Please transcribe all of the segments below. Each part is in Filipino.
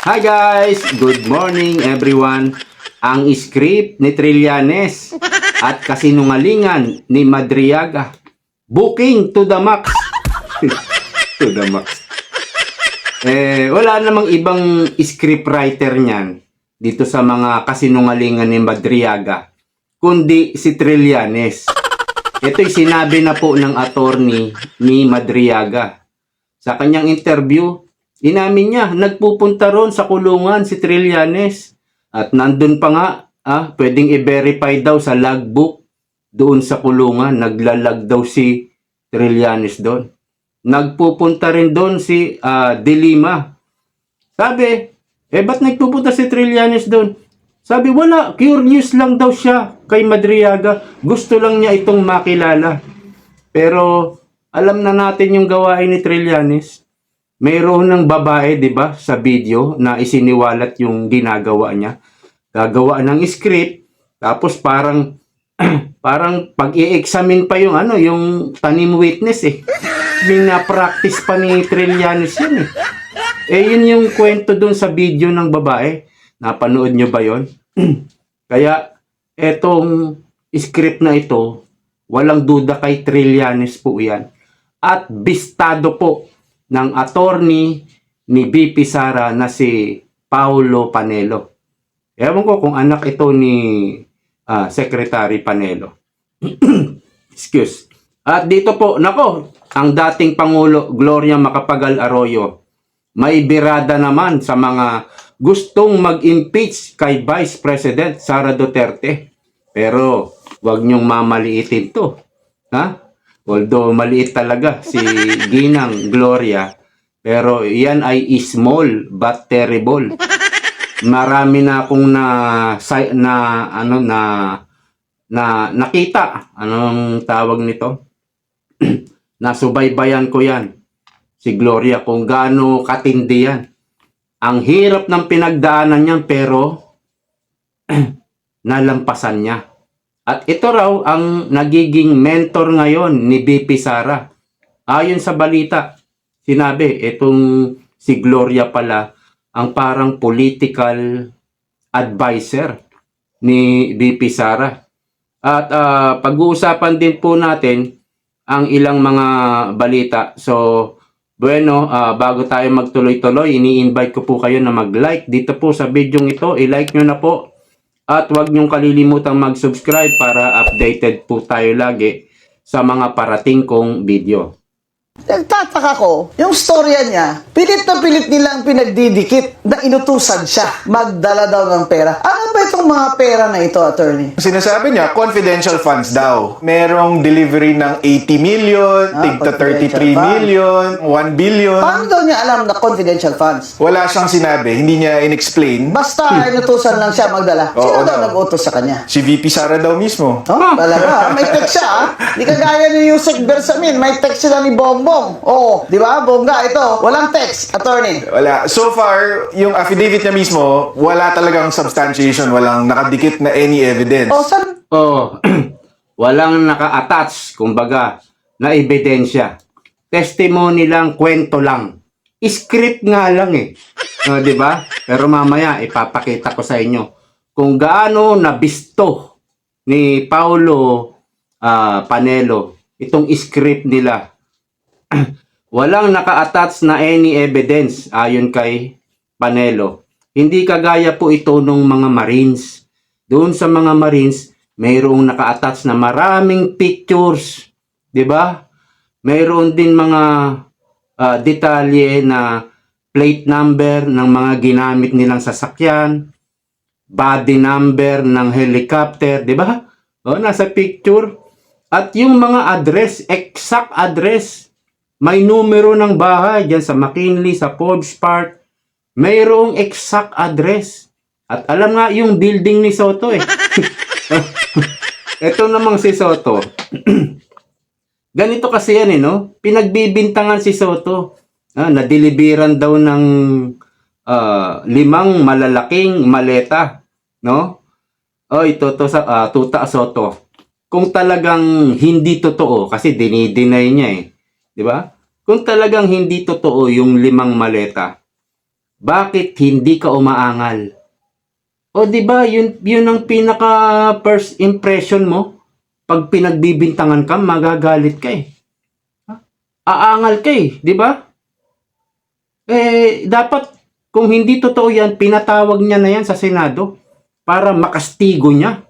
Hi guys! Good morning everyone! Ang script ni Trillanes at kasinungalingan ni Madriaga. Booking to the max. To the max. Wala namang ibang scriptwriter niyan dito sa mga kasinungalingan ni Madriaga, kundi si Trillanes. Ito'y sinabi na po ng attorney ni Madriaga. Sa kanyang interview, inamin niya, nagpupunta ron sa kulungan si Trillanes. At nandun pa nga, pwedeng i-verify daw sa logbook doon sa kulungan. Naglalag daw si Trillanes doon. Nagpupunta rin doon si De Lima. Sabi, ba't nagpupunta si Trillanes doon? Sabi, wala, curious lang daw siya kay Madriaga. Gusto lang niya itong makilala. Pero alam na natin yung gawain ni Trillanes. Mayroon ng babae, 'di ba, sa video na isiniwalat yung ginagawa niya. Gagawa ng script, tapos parang parang pag-i-examine pa yung yung tanim witness eh. Mina-practice pa ni Trillanes yun eh. Yun yung kwento dun sa video ng babae. Napanood nyo ba yon? Kaya etong script na ito, walang duda kay Trillanes po yan. At bistado po ng attorney ni VP Sara na si Paulo Panelo. Ewan ko kung anak ito ni Secretary Panelo. Excuse. At dito po, nako, ang dating Pangulo Gloria Macapagal Arroyo, may birada naman sa mga gustong mag-impeach kay Vice President Sara Duterte. Pero wag niyong mamaliitin to. Although maliit talaga si Ginang Gloria, pero yan ay small but terrible. Marami na akong nakita, anong tawag nito? Nasubaybayan ko yan. Si Gloria kung gaano katindi yan. Ang hirap ng pinagdaanan niyan pero nalampasan niya. At ito raw ang nagiging mentor ngayon ni VP Sara. Ayon sa balita, sinabi itong si Gloria pala ang parang political advisor ni VP Sara. At pag-uusapan din po natin ang ilang mga balita. So, bueno, bago tayo magtuloy-tuloy, ini-invite ko po kayo na mag-like dito po sa video ito. I-like nyo na po. At huwag niyong kalilimutang mag-subscribe para updated po tayo lagi sa mga parating kong video. Nagtataka ko, yung storya niya, pilit na pilit nilang pinagdidikit na inutusan siya magdala daw ng pera. Ano ba itong mga pera na ito, attorney? Sinasabi niya, confidential funds daw. Merong delivery ng 80 million, tigta 33 million, 1 billion. Paano daw niya alam na confidential funds? Wala siyang sinabi, hindi niya in-explain. Basta inutusan lang siya magdala. Sino Oo daw daw. nag-utos sa kanya? Si VP Sara daw mismo. Talaga, may text siya. Di kagaya ni Yusek Bersamin, may text sila ni Bongbong. Oo, di ba? Bongga, ito. Walang text, attorney. Wala. So far, yung affidavit niya mismo, wala talagang substantiation, walang nakadikit na any evidence. Saan? Walang naka-attach, kumbaga, na ebidensya. Testimony lang, kwento lang. Script nga lang eh. Di ba? Pero mamaya, ipapakita ko sa inyo kung gaano nabisto ni Paulo Panelo itong script nila. Walang naka-attach na any evidence ayon kay Panelo. Hindi kagaya po ito ng mga Marines. Doon sa mga Marines, mayroong naka-attach na maraming pictures. 'Di ba? Mayroon din mga detalye na plate number ng mga ginamit nilang sasakyan, body number ng helicopter, 'di ba? Nasa picture. At yung mga address, exact address. May numero ng bahay dyan sa McKinley, sa Forbes Park. Mayroong exact address. At alam nga yung building ni Soto eh. Ito namang si Soto. Ganito kasi yan eh, no? Pinagbibintangan si Soto. Nadeliveran daw ng 5 malalaking maleta. No? Tuta Soto. Kung talagang hindi totoo, kasi dinideny niya eh. Di ba? Kung talagang hindi totoo yung 5 maleta, bakit hindi ka umaangal? O di ba yun ang pinaka first impression mo? Pag pinagbibintangan ka, magagalit ka eh. Aangal ka eh, di ba? Dapat kung hindi totoo yan, pinatawag niya na yan sa Senado para makastigo niya.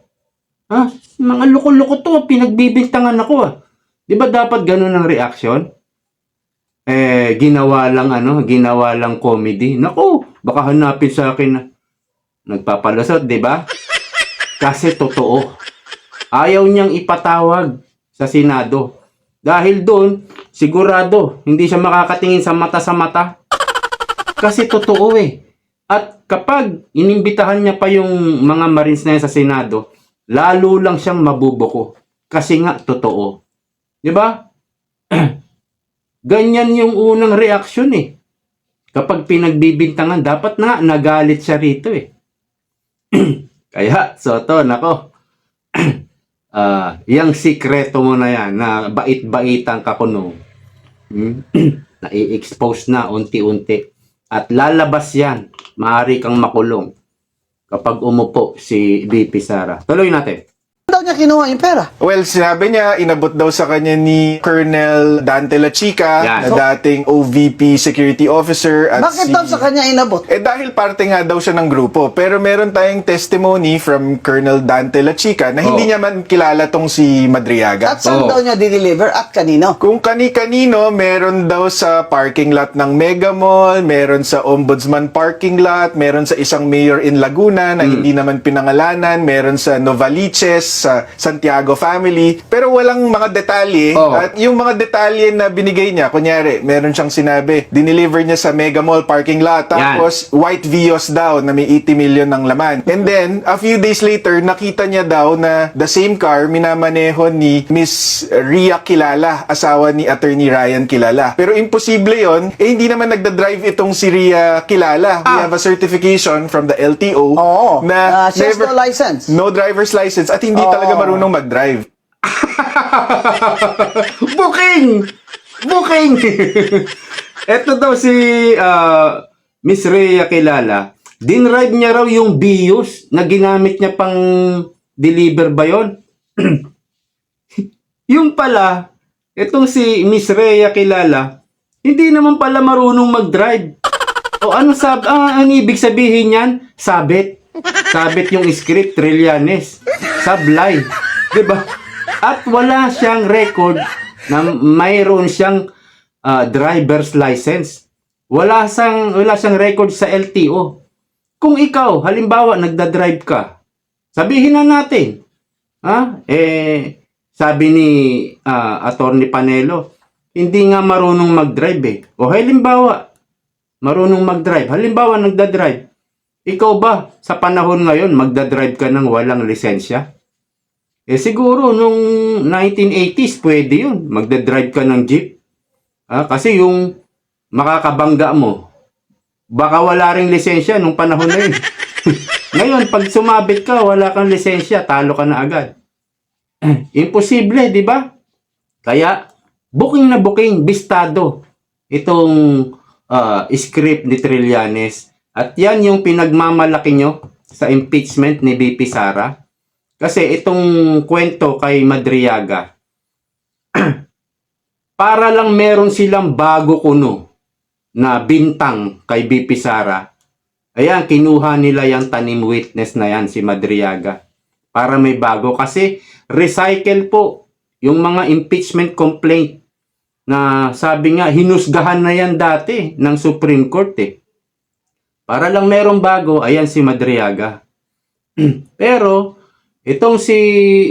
Mga loko-loko to, pinagbibintangan ako ah. Di ba dapat ganun ang reaction? Ginawa lang comedy. Naku, baka hanapin sa akin na nagpapalusot, di ba? Kasi totoo. Ayaw niyang ipatawag sa Senado. Dahil doon, sigurado, hindi siya makakatingin sa mata. Kasi totoo eh. At kapag inimbitahan niya pa yung mga Marines na yan sa Senado, lalo lang siyang mabubuko. Kasi nga, totoo. Di ba? Ganyan yung unang reaksyon eh. Kapag pinagbibintangan, dapat na nagalit siya rito eh. Kaya, Soto, nako. Yang sikreto mo na yan, na bait-baitang kakuno, na-i-expose na unti-unti. At lalabas yan, maaari kang makulong kapag umupo si VP Sara. Tuloy natin. Daw niya kinuha yung pera. Well, sinabi niya, inabot daw sa kanya ni Colonel Dante La Chica, Yan. na dating OVP Security Officer. At Bakit daw sa kanya inabot? dahil parte nga daw siya ng grupo. Pero meron tayong testimony from Colonel Dante La Chica na hindi niya man kilala tong si Madriaga. At saan Oo. daw niya dineliver at kanino? Kung kani-kanino, meron daw sa parking lot ng Mega Mall, meron sa Ombudsman parking lot, meron sa isang mayor in Laguna na hindi naman pinangalanan, meron sa Novaliches, sa Santiago family, pero walang mga detalye. Oo. At yung mga detalye na binigay niya, kunyari, meron siyang sinabi, dineliver niya sa Mega Mall parking lot, tapos white Vios daw na may 80 million ng laman. And then, a few days later, nakita niya daw na the same car minamaneho ni Miss Ria Kilala, asawa ni Attorney Ryan Kilala. Pero imposible yon, hindi naman nagda-drive itong si Ria Kilala. We have a certification from the LTO Oo. na She has no license. no driver's license at hindi talaga marunong mag-drive. Booking! Ito daw si Miss Rhea Kilala. Dinrive niya raw yung Vios na ginamit niya pang deliver ba yun? Yung pala, itong si Miss Rhea Kilala, hindi naman pala marunong mag-drive. O ano ang ibig sabihin niyan? Sabit yung script, Trillanes. Sablay. Diba? At wala siyang record na mayroon siyang driver's license. Wala siyang record sa LTO. Kung ikaw, halimbawa, nagda-drive ka, sabihin na natin, sabi ni Attorney Panelo, hindi nga marunong mag-drive eh. O halimbawa, marunong mag-drive. Halimbawa, nagda-drive. Ikaw ba, sa panahon ngayon, magda-drive ka ng walang lisensya? Siguro, nung 1980s, pwede yun. Magda-drive ka ng jeep. Kasi yung makakabangga mo, baka wala ring lisensya nung panahon na yun. Ngayon, pag sumabit ka, wala kang lisensya, talo ka na agad. Imposible, di ba? Kaya, booking, bistado itong script ni Trillanes. At yan yung pinagmamalaki nyo sa impeachment ni VP Sara. Kasi itong kwento kay Madriaga, para lang meron silang bago kuno na bintang kay VP Sara. Ayan, kinuha nila yung tanim witness na yan, si Madriaga. Para may bago. Kasi recycle po yung mga impeachment complaint na sabi nga, hinusgahan na yan dati ng Supreme Court eh. Para lang merong bago, ayan si Madriaga. Pero, itong si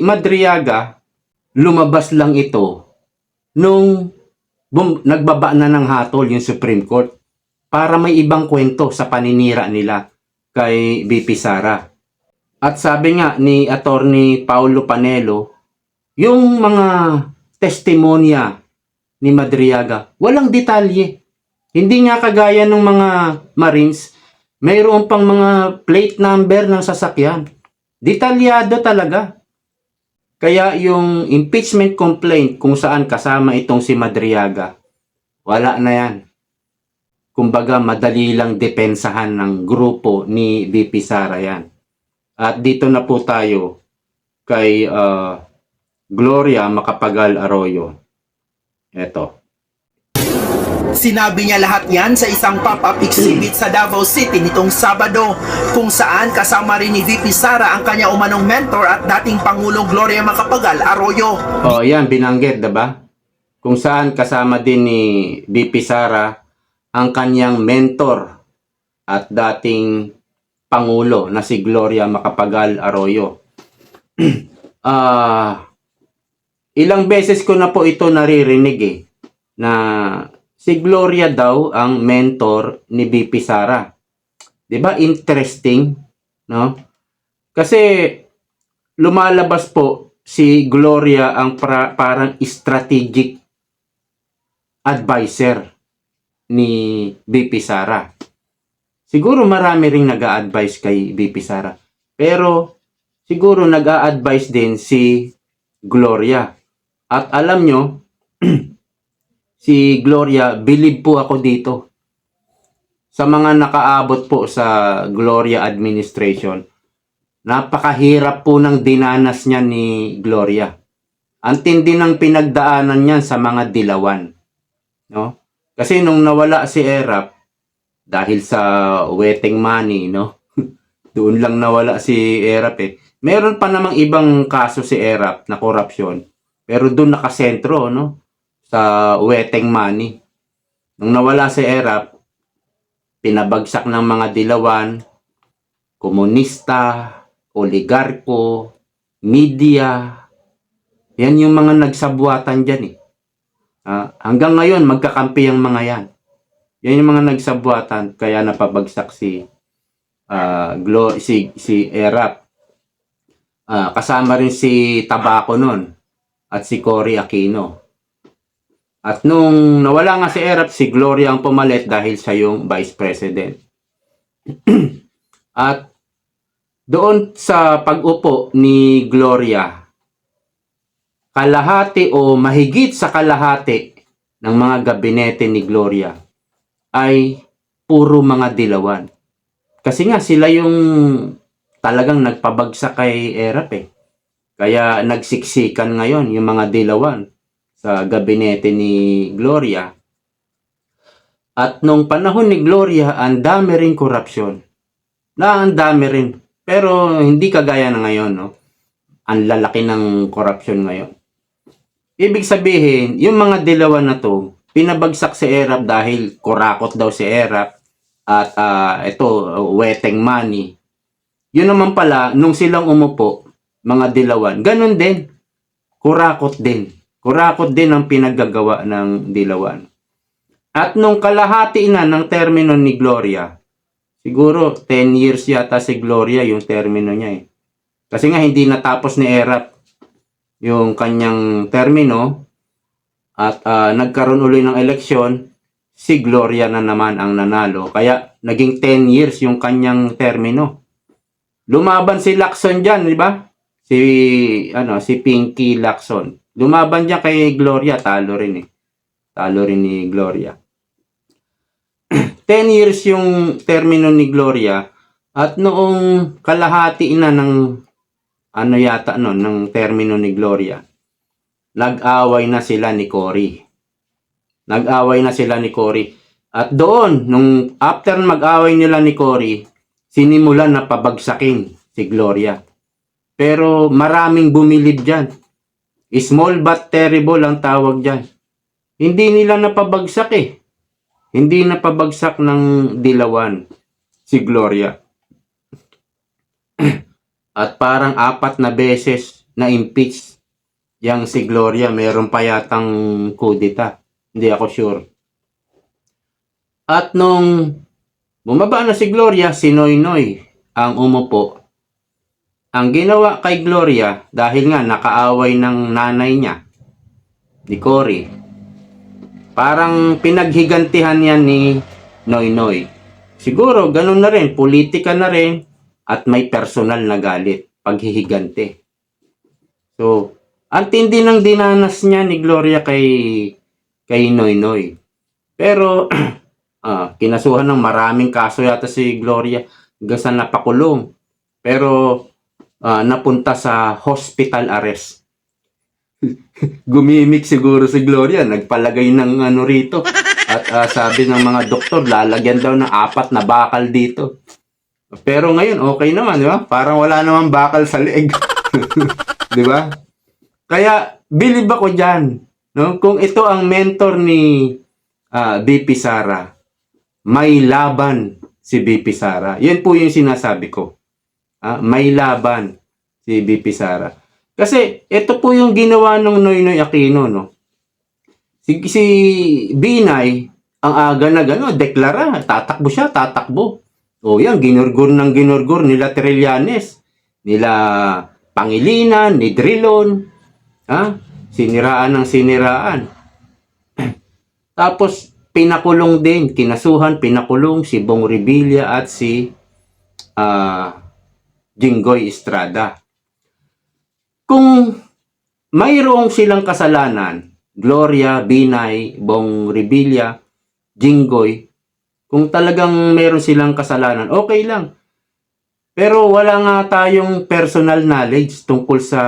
Madriaga, lumabas lang ito nung nagbaba na ng hatol yung Supreme Court para may ibang kwento sa paninira nila kay VP Sara. At sabi nga ni Attorney Paulo Panelo, yung mga testimonya ni Madriaga, walang detalye. Hindi nga kagaya ng mga Marines, mayroon pang mga plate number ng sasakyan. Detalyado talaga. Kaya yung impeachment complaint kung saan kasama itong si Madriaga, wala na yan. kumbaga madali lang depensahan ng grupo ni VP Sara yan. At dito na po tayo kay Gloria Macapagal Arroyo. Eto. Sinabi niya lahat yan sa isang pop-up exhibit sa Davao City nitong Sabado, kung saan kasama rin ni VP Sara ang kanya umanong mentor at dating Pangulong Gloria Macapagal Arroyo. Oh, yan, binanggit, diba? Kung saan kasama din ni VP Sara ang kanyang mentor at dating Pangulo na si Gloria Macapagal Arroyo. Ilang beses ko na po ito naririnig na si Gloria daw ang mentor ni VP Sara. 'Di ba? Interesting, no? Kasi lumalabas po si Gloria ang parang strategic advisor ni VP Sara. Siguro marami ring nag-a-advise kay VP Sara. Pero siguro nag-a-advise din si Gloria. At alam nyo, si Gloria, believe po ako dito. Sa mga nakaabot po sa Gloria administration, napakahirap po ng dinanas niya ni Gloria. Ang tindi ng pinagdaanan niyan sa mga dilawan. No? Kasi nung nawala si Erap, dahil sa wetting money, no? Doon lang nawala si Erap Meron pa namang ibang kaso si Erap na korupsyon. Pero doon nakasentro, no? Sa wetting money. Nung nawala si Erap, pinabagsak ng mga dilawan, komunista, oligarko, media. Yan yung mga nagsabuatan dyan hanggang ngayon, magkakampi ang mga yan. Yan yung mga nagsabuatan, kaya napabagsak si Erap. Kasama rin si Tabaco nun at si Cory Aquino. At nung nawala nga si Erap, si Gloria ang pumalit dahil siya yung vice president. At doon sa pag-upo ni Gloria, kalahati o mahigit sa kalahati ng mga gabinete ni Gloria ay puro mga dilawan. Kasi nga sila yung talagang nagpabagsak kay Erap Kaya nagsiksikan ngayon yung mga dilawan sa gabinete ni Gloria. At nung panahon ni Gloria, ang dami rin korupsyon. Ang dami rin. Pero hindi kagaya na ngayon, no? Ang lalaki ng korupsyon ngayon. Ibig sabihin, yung mga dilawan na to, pinabagsak si Erap dahil kurakot daw si Erap at wetting money. Yun naman pala, nung silang umupo, mga dilawan, ganun din. Kurakot din. Kurakot din ang pinaggagawa ng dilawan. At nung kalahati na ng termino ni Gloria, siguro 10 years yata si Gloria yung termino niya Kasi nga hindi natapos ni Erap yung kanyang termino at nagkaroon uli ng eleksyon, si Gloria na naman ang nanalo. Kaya naging 10 years yung kanyang termino. Lumaban si Lacson diyan, di ba? Si Pinky Lacson. Lumaban diyan kay Gloria, talo rin Talo rin ni Gloria. 10 years yung termino ni Gloria at noong kalahati na ng ng termino ni Gloria, nag-away na sila ni Cory. At doon, nung after mag-away nila ni Cory, sinimulan na pabagsakin si Gloria. Pero maraming bumilib dyan. Small but terrible ang tawag dyan. Hindi nila napabagsak Hindi napabagsak ng dilawan si Gloria. At parang 4 na beses na impeach yang si Gloria. Meron pa yatang kudita. Hindi ako sure. At nung bumaba na si Gloria, si Noynoy ang umupo. Ang ginawa kay Gloria, dahil nga nakaaway ng nanay niya, ni Cory, parang pinaghigantihan yan ni Noynoy. Siguro ganun na rin, politika na rin, at may personal na galit, paghihigante. So, ang tindi ng dinanas niya ni Gloria kay Noynoy. Pero, kinasuhan ng maraming kaso yata si Gloria hanggang sa napakulong. Pero napunta sa hospital arrest. Gumimik siguro si Gloria, nagpalagay ng ano rito. At sabi ng mga doktor, lalagyan daw ng 4 na bakal dito. Pero ngayon, okay naman, di ba? Parang wala naman bakal sa leeg. Di ba? Kaya, bilib ako dyan. No? Kung ito ang mentor ni BP Sara, may laban si BP Sara. Yan po yung sinasabi ko. May laban si BP Sara. Kasi, ito po yung ginawa ng Noynoy Aquino, no? Si Binay, ang aga na gano'n, deklara, tatakbo siya, tatakbo. O yan, ginurgur nila Trillanes, nila Pangilinan, ni Drilon, siniraan ng siniraan. Tapos, pinakulong din, kinasuhan, pinakulong si Bong Revilla at si Jinggoy Estrada. Kung mayroong silang kasalanan, Gloria, Binay, Bong Revilla, Jinggoy, kung talagang meron silang kasalanan, okay lang. Pero wala nga tayong personal knowledge tungkol sa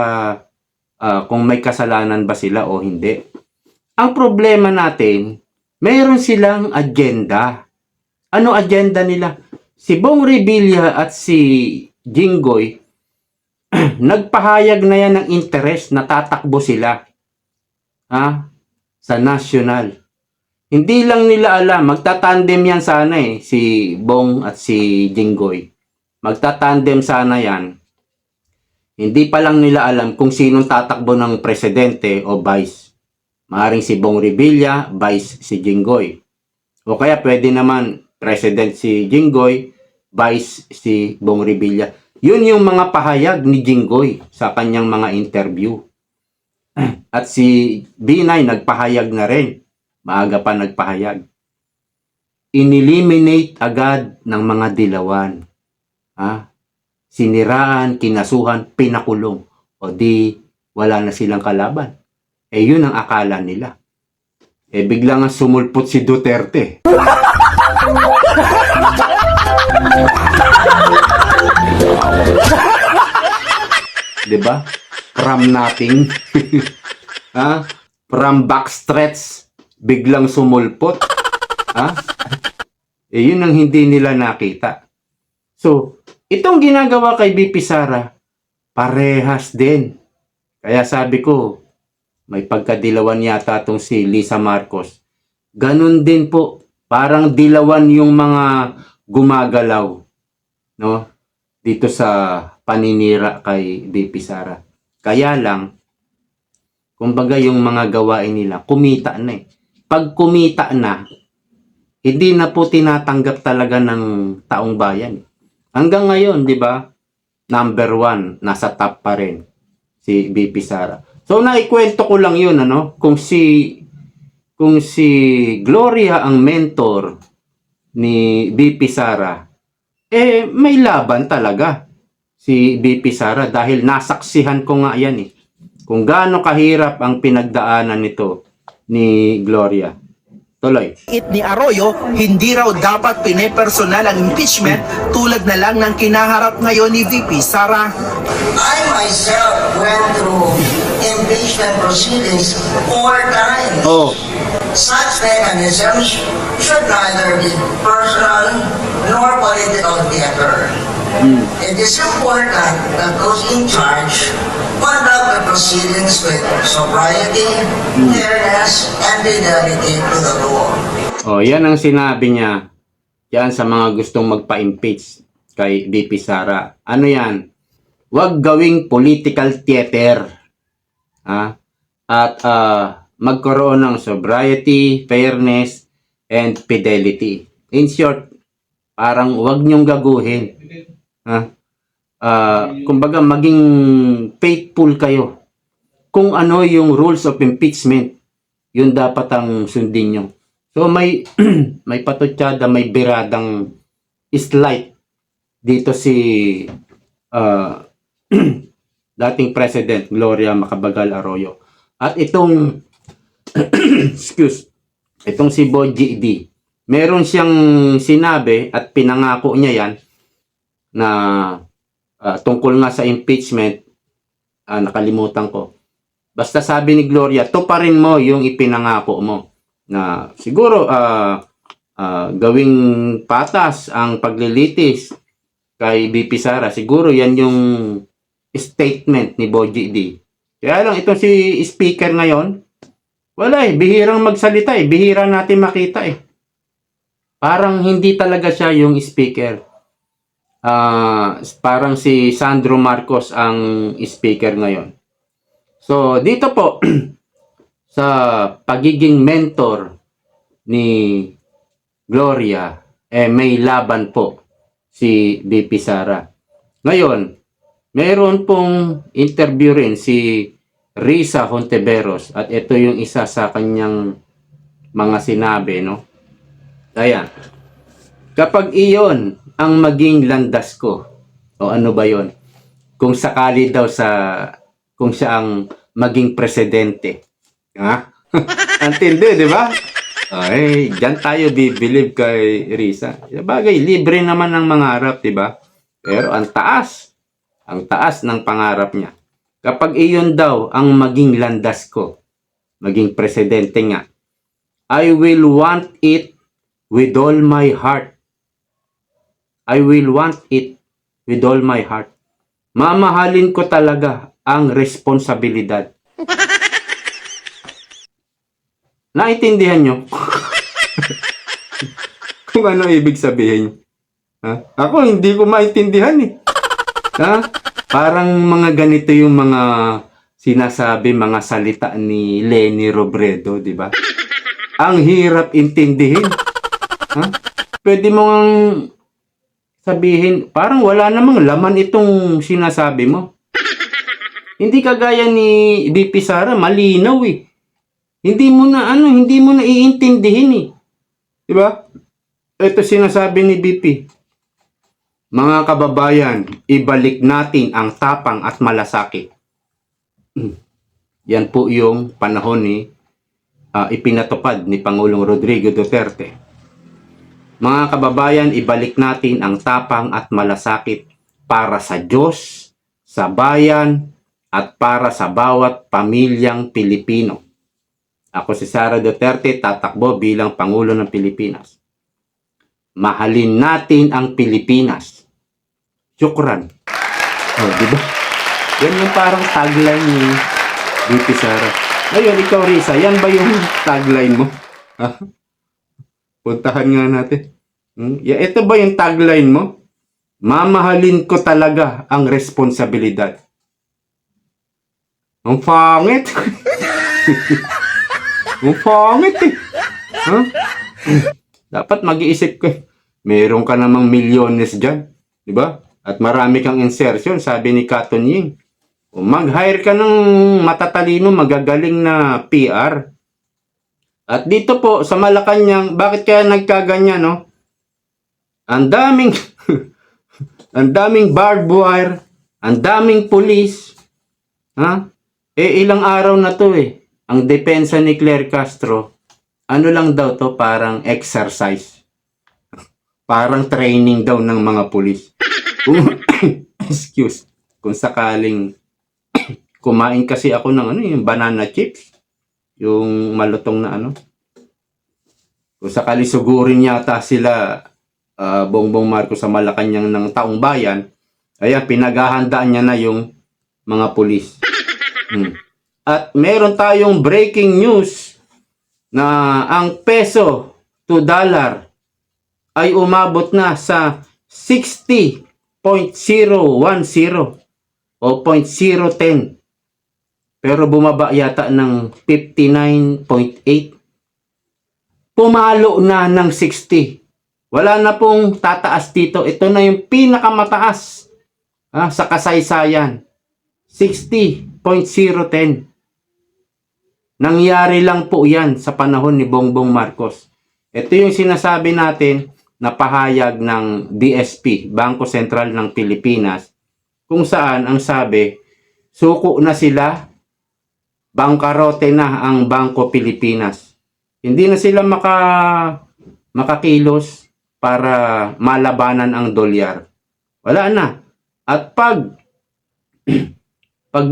kung may kasalanan ba sila o hindi. Ang problema natin, meron silang agenda. Ano agenda nila? Si Bong Revilla at si Jinggoy, nagpahayag na yan ng interest na tatakbo sila sa national. Hindi lang nila alam, magtatandem yan sana si Bong at si Jinggoy. Magtatandem sana yan. Hindi pa lang nila alam kung sinong tatakbo ng presidente o vice. Maaring si Bong Revilla, vice si Jinggoy. O kaya pwede naman president si Jinggoy, vice si Bong Revilla. Yun yung mga pahayag ni Jinggoy sa kanyang mga interview. At si Binay nagpahayag na rin. Maaga pa nagpahayag. Ineliminate agad ng mga dilawan. Siniraan, kinasuhan, pinakulong. O di, wala na silang kalaban. Yun ang akala nila. Bigla nga sumulpot si Duterte. Diba? From nothing. From backstretch, biglang sumulpot. Yun ang hindi nila nakita. So, itong ginagawa kay BP Sara, parehas din. Kaya sabi ko, may pagkadilawan yata itong si Lisa Marcos. Ganun din po. Parang dilawan yung mga gumagalaw. No? Dito sa paninira kay BP Sara. Kaya lang, kumbaga yung mga gawain nila, kumita na Pag kumita na, hindi na po tinatanggap talaga ng taong bayan. Hanggang ngayon, di ba, number 1, nasa top pa rin si BP Sara. So, naikwento ko lang yun, kung si Gloria ang mentor ni BP Sara, may laban talaga si BP Sara dahil nasaksihan ko nga yan kung gaano kahirap ang pinagdaanan nito ni Gloria. Tuloy. Ni Arroyo, hindi raw dapat pinepersonal ang impeachment tulad na lang ng kinaharap ngayon ni VP Sara. I myself went through impeachment proceedings 4 times. Such mechanisms should neither be personal nor political theater. It is important that those in charge conduct the proceedings with sobriety, fairness, and fidelity to the law. Yan ang sinabi niya yan sa mga gustong magpa-impeach kay BP Sara. Ano yan? Huwag gawing political theater. At magkaroon ng sobriety, fairness, and fidelity. In short, parang huwag niyong gaguhin. Kumbaga, maging faithful kayo. Kung ano yung rules of impeachment, yun dapat ang sundin nyo. So, may patutsada, may biradang slight dito si dating President Gloria Macapagal Arroyo. At itong itong si Boy GD, meron siyang sinabi at pinangako niya yan na tungkol nga sa impeachment, nakalimutan ko. Basta sabi ni Gloria, tuparin mo yung ipinangako mo na siguro gawing patas ang paglilitis kay BP Sara. Siguro yan yung statement ni Boji D. Kaya lang itong si speaker ngayon, wala bihirang magsalita bihira natin makita Parang hindi talaga siya yung speaker. Parang si Sandro Marcos ang speaker ngayon. So, dito po, sa pagiging mentor ni Gloria, may laban po si BP Sara. Ngayon, meron pong interview rin si Risa Hontiveros at ito yung isa sa kanyang mga sinabi, no? Ayan. Kapag iyon ang maging landas ko, o ano ba yon? Kung sakali daw kung siya ang maging presidente. Ha? Antindi, di ba? Ay, dyan tayo believe kay Risa. Bagay, libre naman ang mangarap, di ba? Pero ang taas ng pangarap niya. Kapag iyon daw ang maging landas ko, maging presidente nga, I will want it with all my heart. I will want it with all my heart. Mamahalin ko talaga ang responsibilidad. Naintindihan nyo? Kung ano ibig sabihin. Ha? Ako hindi ko maintindihan Ha? Parang mga ganito yung mga sinasabi, mga salita ni Leni Robredo, di ba? Ang hirap intindihin. Ha? Pwede mong sabihin, parang wala namang laman itong sinasabi mo. Hindi kagaya ni BP Sara, malinaw Hindi mo na iintindihin Di ba? Ito sinasabi ni BP. Mga kababayan, ibalik natin ang tapang at malasakit. Yan po yung panahon ni ipinatupad ni Pangulong Rodrigo Duterte. Mga kababayan, ibalik natin ang tapang at malasakit para sa Diyos, sa bayan, at para sa bawat pamilyang Pilipino. Ako si Sara Duterte, tatakbo bilang Pangulo ng Pilipinas. Mahalin natin ang Pilipinas. Syukran. Diba? Yan yung parang tagline ni BP Sara. Ngayon, ikaw Risa, yan ba yung tagline mo? Puntahan nga natin. Ito ba yung tagline mo? Mamahalin ko talaga ang responsibilidad. Ang pangit. Ang pangit Dapat mag-iisip ka. Meron ka namang milyones dyan. Diba? At marami kang insertion, sabi ni Katon Ying. Mag-hire ka ng matatalino, magagaling na PR. At dito po, sa Malacanang, bakit kaya nagkaganyan, no? Ang daming, ang daming barbed wire, ang daming pulis. Ha? Ilang araw na to Ang depensa ni Claire Castro, ano lang daw to, parang exercise. Parang training daw ng mga pulis. Excuse. Kung sakaling kumain kasi ako ng yung banana chips, yung malutong na Kung sakaling sugurin yata sila Bongbong Marcos sa Malacanang ng Taong Bayan, ayan, pinaghahandaan niya na yung mga pulis. At meron tayong breaking news na ang peso to dollar ay umabot na sa 60.010 o 0.010. Pero bumaba yata ng 59.8. Pumalo na ng 60. Wala na pong tataas dito. Ito na yung pinakamataas sa kasaysayan. 60.010. Nangyari lang po yan sa panahon ni Bongbong Marcos. Ito yung sinasabi natin na pahayag ng BSP, Bangko Sentral ng Pilipinas, kung saan ang sabi, suko na sila, bangkarote na ang Bangko Pilipinas. Hindi na sila makakilos para malabanan ang dolyar. Wala na. At pag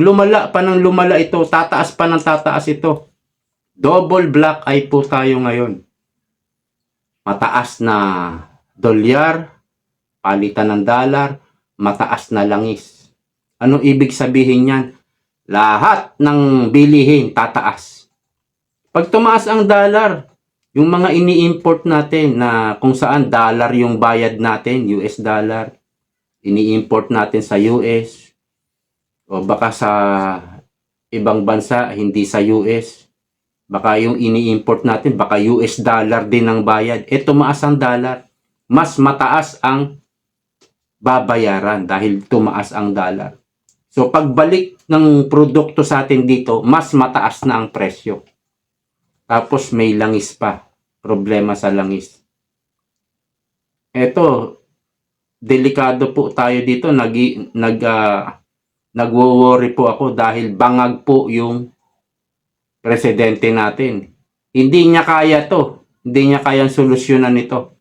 lumala pa ng lumala ito, tataas pa ng tataas ito. Double black eye po tayo ngayon. Mataas na dolyar, palitan ng dollar, mataas na langis. Ano ibig sabihin yan? Lahat ng bilihin tataas. Pag tumaas ang dollar, yung mga ini-import natin na kung saan dollar yung bayad natin, US dollar, ini-import natin sa US, o baka sa ibang bansa, hindi sa US, baka yung ini-import natin, baka US dollar din ang bayad. Tumaas ang dollar. Mas mataas ang babayaran dahil tumaas ang dollar. So, pagbalik ng produkto sa atin dito, mas mataas na ang presyo. Tapos may langis pa. Problema sa langis. Ito, delikado po tayo dito. Nagwo-worry po ako dahil bangag po yung presidente natin. Hindi niya kaya to. Hindi niya kayang solusyonan ito.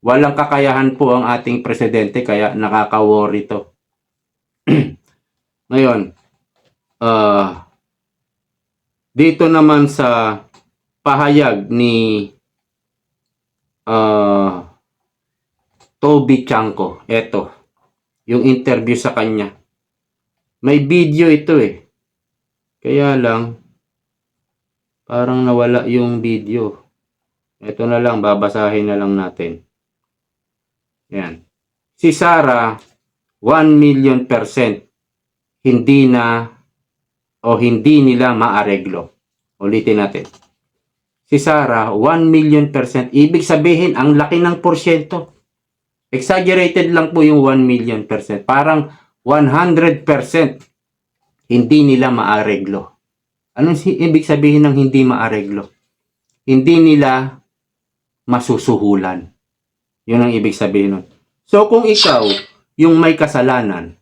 Walang kakayahan po ang ating presidente kaya nakaka-worry to. Ngayon, dito naman sa pahayag ni Toby Chanko, eto, yung interview sa kanya. May video ito eh. Kaya lang, parang nawala yung video. Ito na lang, babasahin na lang natin. Yan. Si Sara, 1,000,000% hindi na o hindi nila maareglo. Ulitin natin. Si Sara, 1,000,000%. Ibig sabihin, ang laki ng porsyento. Exaggerated lang po yung 1,000,000%. Parang 100% hindi nila maareglo. Anong ibig sabihin ng hindi maareglo? Hindi nila masusuhulan. Yun ang ibig sabihin nun. So kung ikaw, yung may kasalanan,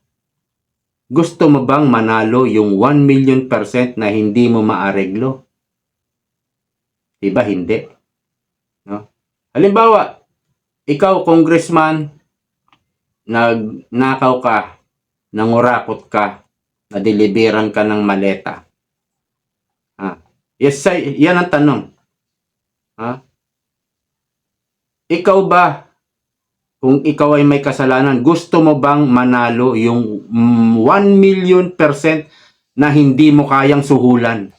gusto mo bang manalo yung 1,000,000% na hindi mo maareglo? Diba hindi? No? Halimbawa, ikaw congressman, nagnakaw ka, nangurakot ka, nadeliveran ka ng maleta. Yes, yan ang tanong. Ikaw ba, kung ikaw ay may kasalanan, gusto mo bang manalo yung 1,000,000% na hindi mo kayang suhulan?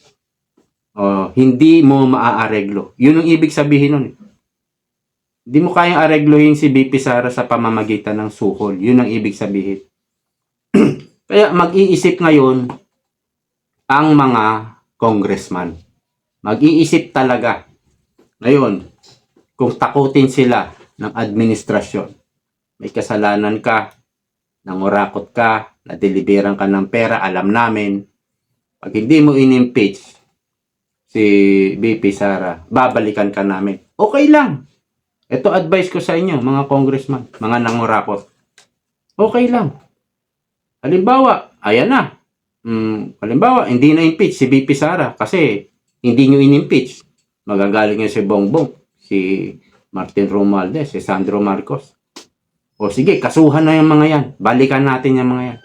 Hindi mo maaareglo. Yun ang ibig sabihin nun. Hindi mo kayang areglohin si BP Sara sa pamamagitan ng suhol. Yun ang ibig sabihin. Kaya mag-iisip ngayon ang mga congressman. Mag-iisip talaga. Ngayon, kung takutin sila ng administrasyon, may kasalanan ka, nangurakot ka, nadeliveran ka ng pera, alam namin, pag hindi mo in-impeach si BP Sara, babalikan ka namin. Okay lang. Ito advice ko sa inyo, mga congressman, mga nangurakot. Okay lang. Halimbawa, ayan na. Halimbawa, hindi na impeach si BP Sara kasi hindi nyo in-impeach. Magagaling yan si Bongbong, si Martin Romualdez, si Sandro Marcos. O sige, kasuhan na yung mga yan. Balikan natin yung mga yan.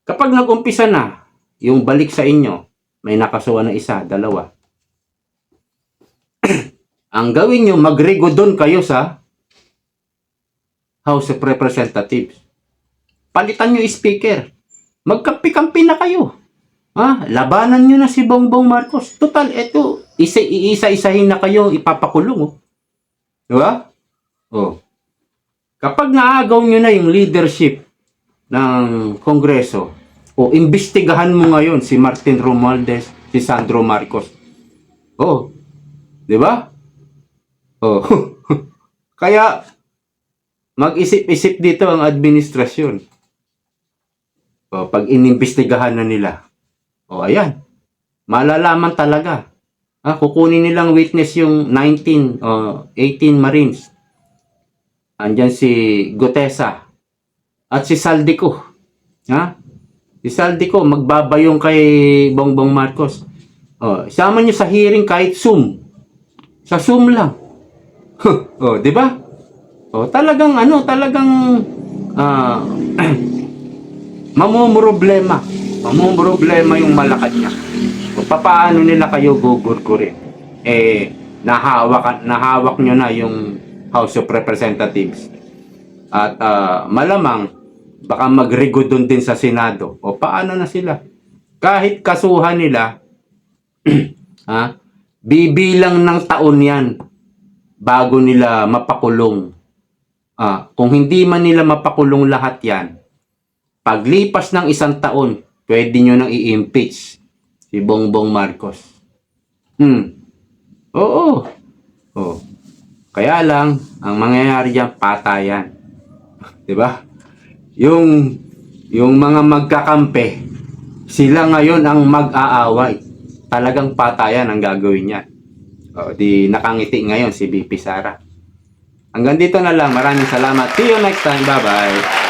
Kapag nag-umpisa na, yung balik sa inyo, may nakasuhan na isa, dalawa. Ang gawin nyo, magregodon kayo sa House of Representatives. Palitan nyo speaker. Magkampi-kampi na kayo. Labanan nyo na si Bongbong Marcos. Total, eto, isa-isahin na kayo, ipapakulong. Diba? Kapag naagaw nyo na yung leadership ng Kongreso, imbestigahan mo ngayon si Martin Romualdez, si Sandro Marcos. Diba? Kaya, mag-isip-isip dito ang administrasyon. Pag inimbestigahan na nila. Ayan. Malalaman talaga. Kukunin nilang witness yung 19 o 18 Marines. Andyan si Gutesa. At si Saldico. Si Saldico, magbabayong kay Bongbong Marcos. Isama nyo sa hearing kahit Zoom. Sa Zoom lang. Oh, di ba? Oh, talagang mamumroblema. Mamumroblema yung Malacanang. O paano nila kayo gugurgurin? Nahawak nyo na yung House of Representatives. At malamang baka magrigodon din sa Senado. O paano na sila? Kahit kasuhan nila, bibilang ng taon yan bago nila mapakulong. Kung hindi man nila mapakulong lahat yan, paglipas ng 1 taon, pwede nyo nang i-impeach si Bongbong Marcos. Oo. Oh. Kaya lang, ang mangyayari dyan, patayan. Diba? Yung mga magkakampi, sila ngayon ang mag-aaway. Talagang patayan ang gagawin niya. Di nakangiti ngayon si VP Sara. Hanggang dito na lang. Maraming salamat. See you next time. Bye-bye.